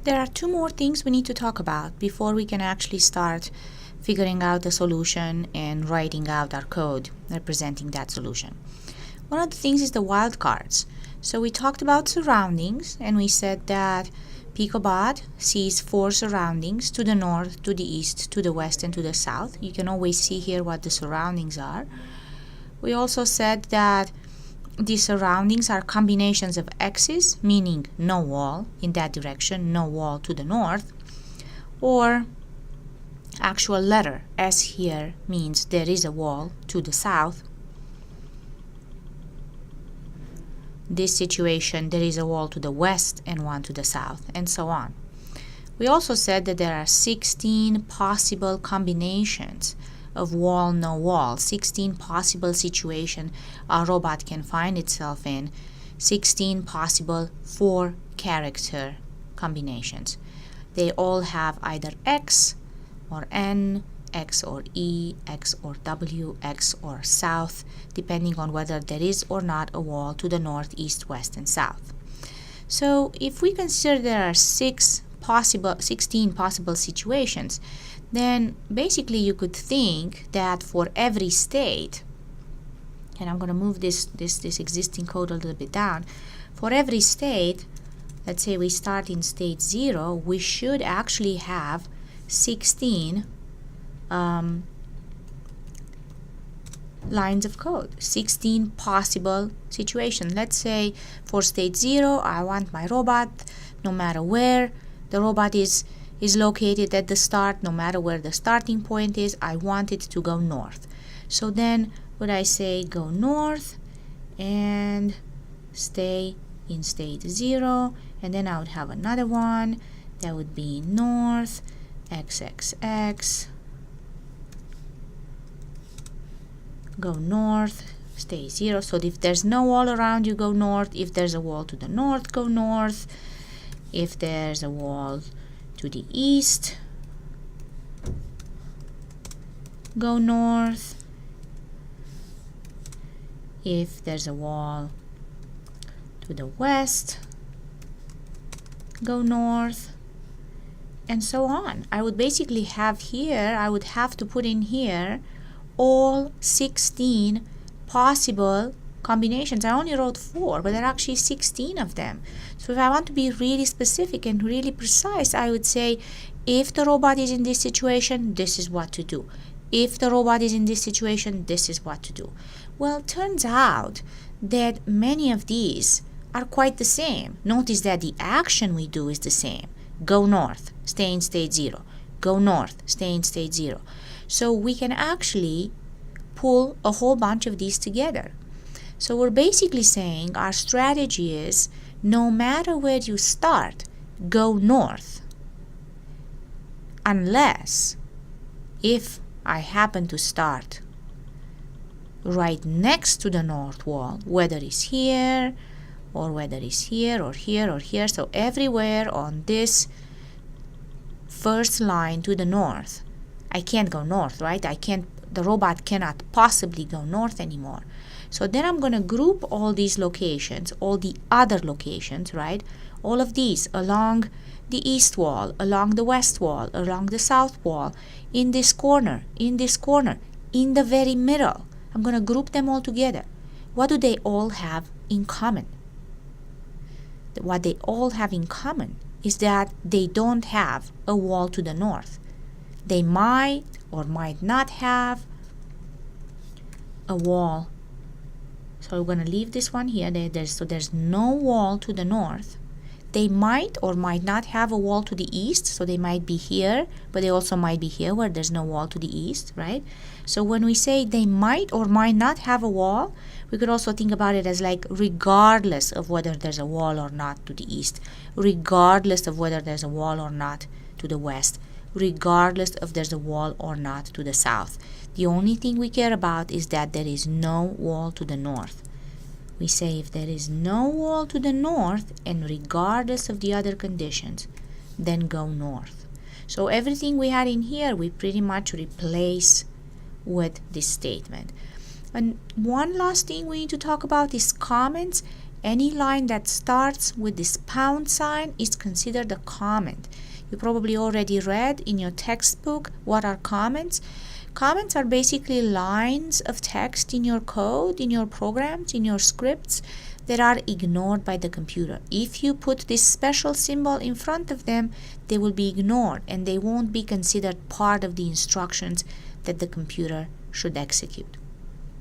There are two more things we need to talk about before we can actually start figuring out the solution and writing out our code representing that solution. One of the things is the wildcards. So we talked about surroundings, and we said that Picobot sees 4 surroundings: to the north, to the east, to the west, and to the south. You can always see here what the surroundings are. We also said that these surroundings are combinations of x's, meaning no wall in that direction, no wall to the north, or actual letter S here means there is a wall to the south. This situation, there is a wall to the west and one to the south, and so on. We also said that there are 16 possible combinations of wall, no wall, 16 possible situations a robot can find itself in, 16 possible 4-character combinations. They all have either X or N, X or E, X or W, X or south, depending on whether there is or not a wall to the north, east, west, and south. So if we consider there are 16 possible situations, then basically you could think that for every state, and I'm going to move this existing code a little bit down, for every state, let's say we start in state 0, we should actually have 16 lines of code, 16 possible situations. Let's say for state 0, I want my robot, no matter where the robot is located at the start, no matter where the starting point is, I want it to go north. So then would I say go north and stay in state 0, and then I would have another one that would be north, XXX, go north, stay 0. So if there's no wall around you, go north. If there's a wall to the north, go north. If there's a wall to the east, go north. If there's a wall to the west, go north, and so on. I would basically have here, I would have to put in here all 16 possible combinations. I only wrote 4, but there are actually 16 of them. So if I want to be really specific and really precise, I would say if the robot is in this situation, this is what to do. If the robot is in this situation, this is what to do. Well, it turns out that many of these are quite the same. Notice that the action we do is the same. Go north, stay in state 0. Go north, stay in state 0. So we can actually pull a whole bunch of these together. So we're basically saying our strategy is no matter where you start, go north. Unless if I happen to start right next to the north wall, whether it's here or whether it's here or here or here. So everywhere on this first line to the north, I can't go north, right? The robot cannot possibly go north anymore. So then I'm going to group all these locations, all the other locations, right? All of these along the east wall, along the west wall, along the south wall, in this corner, in this corner, in the very middle. I'm going to group them all together. What do they all have in common? What they all have in common is that they don't have a wall to the north. They might or might not have a wall. So we're going to leave this one here. So there's no wall to the north. They might or might not have a wall to the east. So they might be here, but they also might be here where there's no wall to the east, right? So when we say they might or might not have a wall, we could also think about it as like regardless of whether there's a wall or not to the east, regardless of whether there's a wall or not to the west, regardless if there's a wall or not to the south. The only thing we care about is that there is no wall to the north. We say if there is no wall to the north and regardless of the other conditions, then go north. So everything we had in here, we pretty much replace with this statement. And one last thing we need to talk about is comments. Any line that starts with this pound sign is considered a comment. You probably already read in your textbook what are comments. Comments are basically lines of text in your code, in your programs, in your scripts that are ignored by the computer. If you put this special symbol in front of them, they will be ignored and they won't be considered part of the instructions that the computer should execute.